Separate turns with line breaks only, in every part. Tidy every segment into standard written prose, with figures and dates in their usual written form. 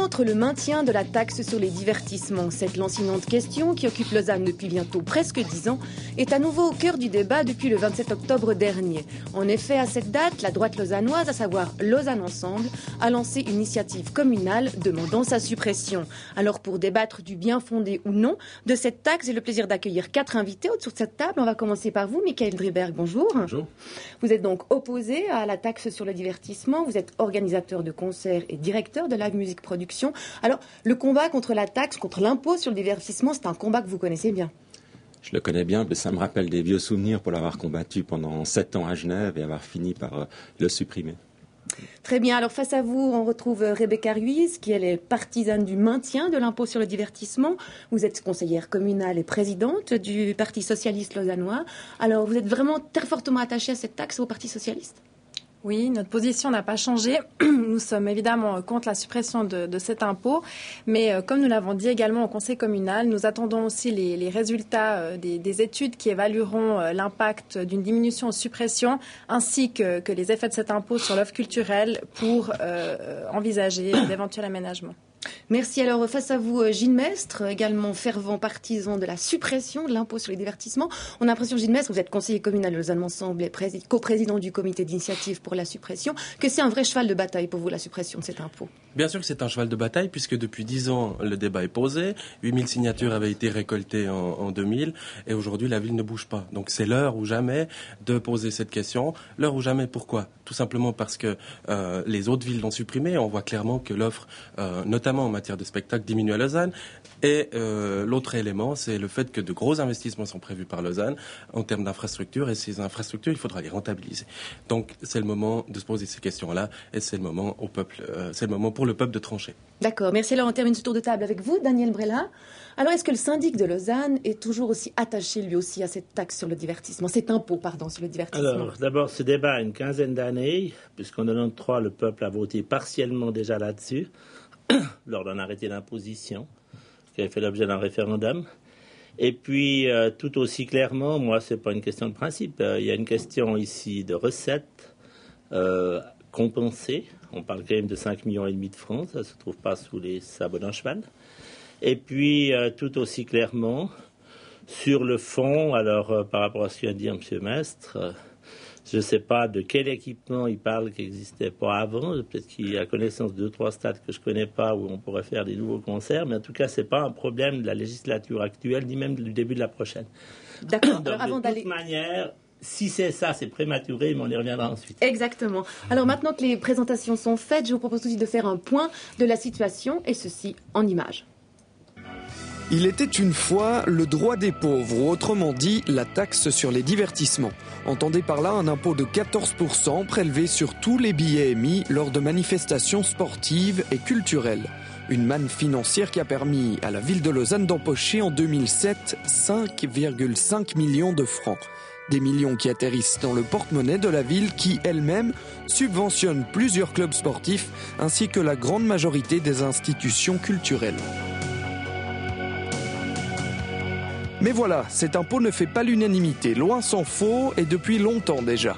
contre le maintien de la taxe sur les divertissements? Cette lancinante question, qui occupe Lausanne depuis bientôt presque 10 ans, est à nouveau au cœur du débat depuis le 27 octobre dernier. En effet, à cette date, la droite lausannoise, à savoir Lausanne Ensemble, a lancé une initiative communale demandant sa suppression. Alors, pour débattre du bien fondé ou non de cette taxe, j'ai le plaisir d'accueillir 4 invités autour de cette table. On va commencer par vous, Michael Driberg, bonjour.
Bonjour.
Vous êtes donc opposé à la taxe sur le divertissement, vous êtes organisateur de concerts et directeur de Live Music Production. Alors, le combat contre la taxe, contre l'impôt sur le divertissement, c'est un combat que vous connaissez bien.
Je le connais bien, mais ça me rappelle des vieux souvenirs pour l'avoir combattu pendant 7 ans à Genève et avoir fini par le supprimer.
Très bien. Alors, face à vous, on retrouve Rebecca Ruiz, qui elle est partisane du maintien de l'impôt sur le divertissement. Vous êtes conseillère communale et présidente du Parti socialiste lausannois. Alors, vous êtes vraiment très fortement attachée à cette taxe au Parti socialiste ?
Oui, notre position n'a pas changé. Nous sommes évidemment contre la suppression de cet impôt, mais comme nous l'avons dit également au Conseil communal, nous attendons aussi les résultats des études qui évalueront l'impact d'une diminution ou suppression, ainsi que les effets de cet impôt sur l'offre culturelle pour envisager d'éventuels aménagements.
Merci. Alors, face à vous, Gilles Mestre, également fervent partisan de la suppression de l'impôt sur les divertissements. On a l'impression, Gilles Mestre, vous êtes conseiller communal de Lausanne Ensemble et coprésident du comité d'initiative pour la suppression, que c'est un vrai cheval de bataille pour vous, la suppression de cet impôt.
Bien sûr que c'est un cheval de bataille, puisque depuis 10 ans, le débat est posé. 8000 signatures avaient été récoltées en 2000, et aujourd'hui, la ville ne bouge pas. Donc, c'est l'heure ou jamais de poser cette question. L'heure ou jamais, pourquoi ? Tout simplement parce que les autres villes l'ont supprimé. On voit clairement que l'offre, notamment en matière de spectacle, diminue à Lausanne. Et l'autre élément, c'est le fait que de gros investissements sont prévus par Lausanne en termes d'infrastructures. Et ces infrastructures, il faudra les rentabiliser. Donc, c'est le moment de se poser ces questions-là. Et c'est le moment au peuple, c'est le moment pour le peuple de trancher.
D'accord. Merci. Alors, on termine ce tour de table avec vous, Daniel Brella. Alors, est-ce que le syndic de Lausanne est toujours aussi attaché, lui aussi, à cette taxe sur le divertissement, cet impôt, pardon, sur le divertissement?
Alors, d'abord, ce débat a une quinzaine d'années, puisqu'en 93, le peuple a voté partiellement déjà là-dessus, lors d'un arrêté d'imposition, qui avait fait l'objet d'un référendum. Et puis, tout aussi clairement, moi, c'est pas une question de principe. Il y a une question ici de recettes compensées. On parle quand même de 5,5 millions de francs. Ça ne se trouve pas sous les sabots d'un cheval. Et puis, tout aussi clairement, sur le fond, alors, par rapport à ce que vient de dire M. Mestre, je ne sais pas de quel équipement il parle qui n'existait pas avant. Peut-être qu'il a connaissance de 2-3 stades que je ne connais pas où on pourrait faire des nouveaux concerts. Mais en tout cas, ce n'est pas un problème de la législature actuelle, ni même du début de la prochaine.
D'accord.
Donc,
Alors, avant
de
d'aller...
toute manière, si c'est ça, c'est prématuré, mais on y reviendra ensuite.
Exactement. Alors maintenant que les présentations sont faites, je vous propose aussi de faire un point de la situation, et ceci en images.
Il était une fois le droit des pauvres, ou autrement dit, la taxe sur les divertissements. Entendez par là un impôt de 14% prélevé sur tous les billets émis lors de manifestations sportives et culturelles. Une manne financière qui a permis à la ville de Lausanne d'empocher en 2007 5,5 millions de francs. Des millions qui atterrissent dans le porte-monnaie de la ville qui, elle-même, subventionne plusieurs clubs sportifs ainsi que la grande majorité des institutions culturelles. Mais voilà, cet impôt ne fait pas l'unanimité, loin s'en faut, et depuis longtemps déjà.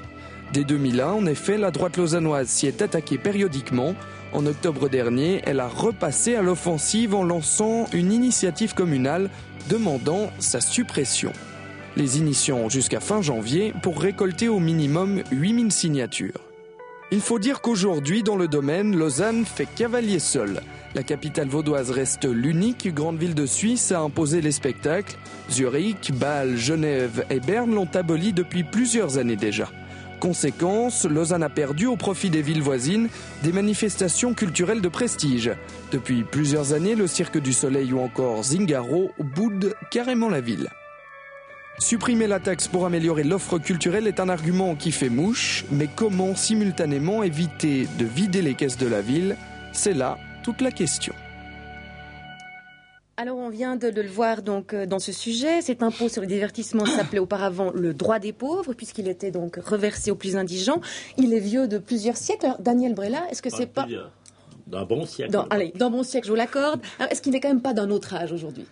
Dès 2001, en effet, la droite lausannoise s'y est attaquée périodiquement. En octobre dernier, elle a repassé à l'offensive en lançant une initiative communale demandant sa suppression. Les initiants jusqu'à fin janvier pour récolter au minimum 8000 signatures. Il faut dire qu'aujourd'hui, dans le domaine, Lausanne fait cavalier seul. La capitale vaudoise reste l'unique grande ville de Suisse à imposer les spectacles. Zurich, Bâle, Genève et Berne l'ont aboli depuis plusieurs années déjà. Conséquence, Lausanne a perdu au profit des villes voisines des manifestations culturelles de prestige. Depuis plusieurs années, le Cirque du Soleil ou encore Zingaro boudent carrément la ville. Supprimer la taxe pour améliorer l'offre culturelle est un argument qui fait mouche, mais comment simultanément éviter de vider les caisses de la ville? C'est là toute la question.
Alors on vient de le voir donc dans ce sujet, cet impôt sur le divertissement s'appelait auparavant le droit des pauvres puisqu'il était donc reversé aux plus indigents. Il est vieux de plusieurs siècles. Alors, Daniel Brella, est-ce que c'est pas...
D'un bon siècle.
D'un bon siècle, je vous l'accorde. Alors, est-ce qu'il n'est quand même pas d'un autre âge aujourd'hui?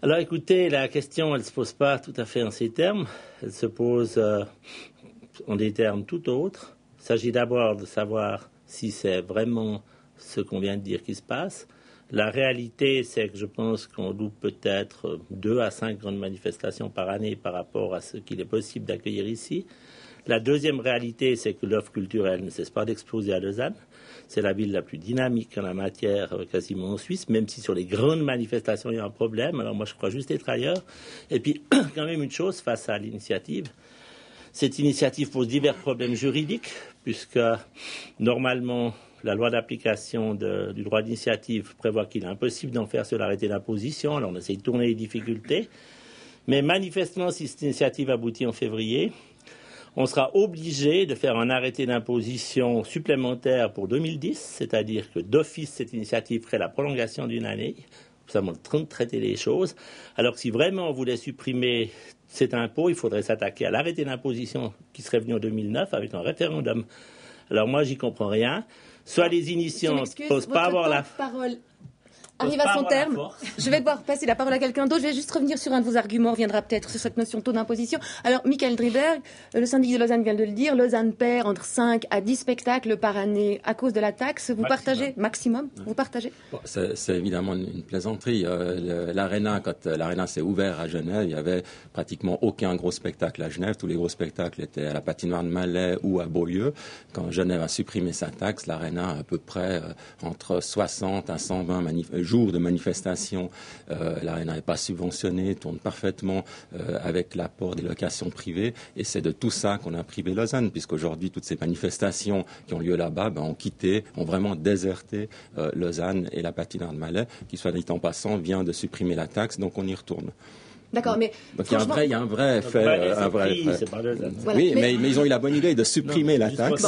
Alors écoutez, la question, elle ne se pose pas tout à fait en ces termes. Elle se pose en des termes tout autres. Il s'agit d'abord de savoir si c'est vraiment ce qu'on vient de dire qui se passe. La réalité, c'est que je pense qu'on loupe peut-être 2 à 5 grandes manifestations par année par rapport à ce qu'il est possible d'accueillir ici. La deuxième réalité, c'est que l'offre culturelle ne cesse pas d'exploser à Lausanne. C'est la ville la plus dynamique en la matière quasiment en Suisse, même si sur les grandes manifestations, il y a un problème. Alors moi, je crois juste être ailleurs. Et puis, quand même une chose face à l'initiative. Cette initiative pose divers problèmes juridiques, puisque normalement, la loi d'application du droit d'initiative prévoit qu'il est impossible d'en faire sur l'arrêté d'imposition. Alors on essaie de tourner les difficultés. Mais manifestement, si cette initiative aboutit en février, on sera obligé de faire un arrêté d'imposition supplémentaire pour 2010, c'est-à-dire que d'office, cette initiative ferait la prolongation d'une année. Nous sommes en train de traiter les choses. Alors que si vraiment on voulait supprimer cet impôt, il faudrait s'attaquer à l'arrêté d'imposition qui serait venu en 2009 avec un référendum. Alors moi, j'y comprends rien. Soit les initiants ne posent pas avoir la
parole arrive à son terme. Je vais devoir passer la parole à quelqu'un d'autre. Je vais juste revenir sur un de vos arguments. On reviendra peut-être sur cette notion de taux d'imposition. Alors, Michael Driberg, le syndic de Lausanne vient de le dire. Lausanne perd entre 5 à 10 spectacles par année à cause de la taxe. Vous partagez maximum. Vous partagez
bon, c'est évidemment une plaisanterie. L'Arena, quand l'Arena s'est ouvert à Genève, il y avait pratiquement aucun gros spectacle à Genève. Tous les gros spectacles étaient à la patinoire de Malais ou à Beaulieu. Quand Genève a supprimé sa taxe, l'Arena a à peu près entre 60 à 120 jours de manifestation. L'Arena n'est pas subventionnée, tourne parfaitement avec l'apport des locations privées. Et c'est de tout ça qu'on a privé Lausanne, puisqu'aujourd'hui, toutes ces manifestations qui ont lieu là-bas ont vraiment déserté Lausanne et la patinoire de Malais, qui, soit dit en passant, vient de supprimer la taxe, donc on y retourne.
D'accord, mais
donc il y a un vrai effet.
Voilà,
oui, mais ils ont eu la bonne idée de supprimer la taxe.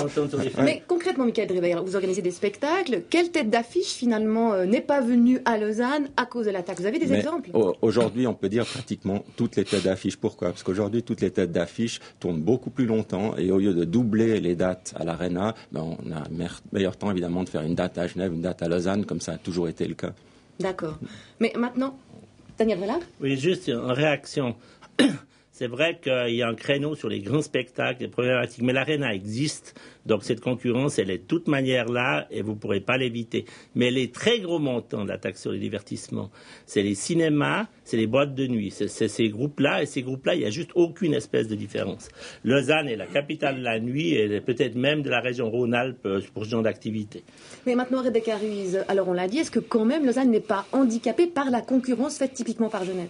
Mais concrètement, Michael Driberg, vous organisez des spectacles. Quelle tête d'affiche finalement n'est pas venue à Lausanne à cause de la taxe? Vous avez des exemples?
Aujourd'hui, on peut dire pratiquement toutes les têtes d'affiche. Pourquoi? Parce qu'aujourd'hui, toutes les têtes d'affiche tournent beaucoup plus longtemps et au lieu de doubler les dates à l'Arena, on a meilleur temps évidemment de faire une date à Genève, une date à Lausanne, comme ça a toujours été le cas.
D'accord. Mais maintenant, Daniel Vrela?
Oui, juste en réaction. C'est vrai qu'il y a un créneau sur les grands spectacles, les problématiques, mais l'Arena existe, donc cette concurrence, elle est de toute manière là et vous ne pourrez pas l'éviter. Mais les très gros montants de la taxe sur les divertissements, c'est les cinémas, c'est les boîtes de nuit, c'est ces groupes-là, et ces groupes-là, il n'y a juste aucune espèce de différence. Lausanne est la capitale de la nuit et peut-être même de la région Rhône-Alpes pour ce genre d'activité.
Mais maintenant, Rebecca Ruiz, alors on l'a dit, est-ce que quand même Lausanne n'est pas handicapée par la concurrence faite typiquement par Genève?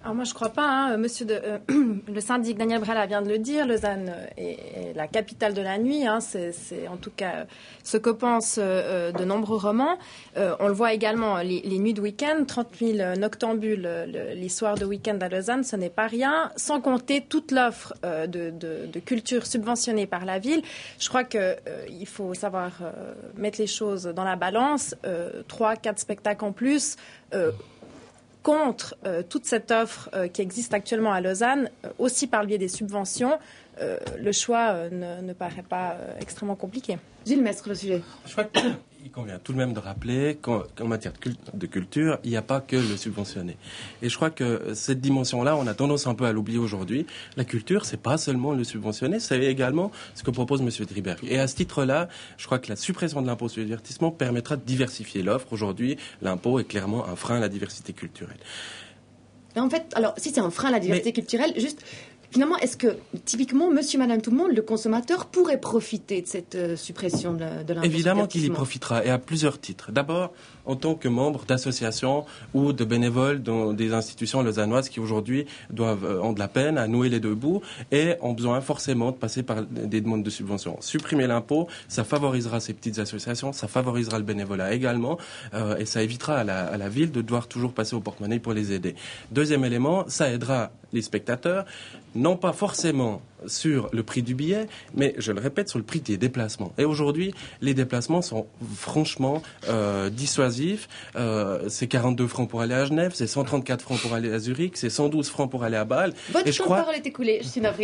Alors moi je crois pas, le syndic Daniel Vrela vient de le dire, Lausanne est la capitale de la nuit, c'est en tout cas ce que pensent de nombreux romans. On le voit également, les nuits de week-end, 30 000 noctambules les soirs de week-end à Lausanne, ce n'est pas rien, sans compter toute l'offre de culture subventionnée par la ville. Je crois qu'il faut savoir mettre les choses dans la balance, 3-4 spectacles en plus, contre toute cette offre qui existe actuellement à Lausanne, aussi par le biais des subventions, le choix ne paraît pas extrêmement compliqué.
Gilles Mestre, le sujet.
Je crois qu'il convient tout de même de rappeler qu'en matière de culture, il n'y a pas que le subventionné. Et je crois que cette dimension-là, on a tendance un peu à l'oublier aujourd'hui. La culture, c'est pas seulement le subventionné, c'est également ce que propose M. Driberg. Et à ce titre-là, je crois que la suppression de l'impôt sur le divertissement permettra de diversifier l'offre. Aujourd'hui, l'impôt est clairement un frein à la diversité culturelle.
Et en fait, alors, si c'est un frein à la diversité culturelle, juste... Finalement, est-ce que, typiquement, monsieur, madame, tout le monde, le consommateur pourrait profiter de cette suppression de l'impôt?
Évidemment qu'il y profitera, et à plusieurs titres. D'abord, en tant que membre d'associations ou de bénévoles dans des institutions lausannoises qui, aujourd'hui, ont de la peine à nouer les deux bouts et ont besoin forcément de passer par des demandes de subventions. Supprimer l'impôt, ça favorisera ces petites associations, ça favorisera le bénévolat également, et ça évitera à la ville de devoir toujours passer au porte-monnaie pour les aider. Deuxième élément, ça aidera les spectateurs, non pas forcément sur le prix du billet, mais je le répète, sur le prix des déplacements. Et aujourd'hui, les déplacements sont franchement dissuasifs. C'est 42 francs pour aller à Genève, c'est 134 francs pour aller à Zurich, c'est 112 francs pour aller à Bâle.
Votre temps de parole est écoulé, je suis navrée.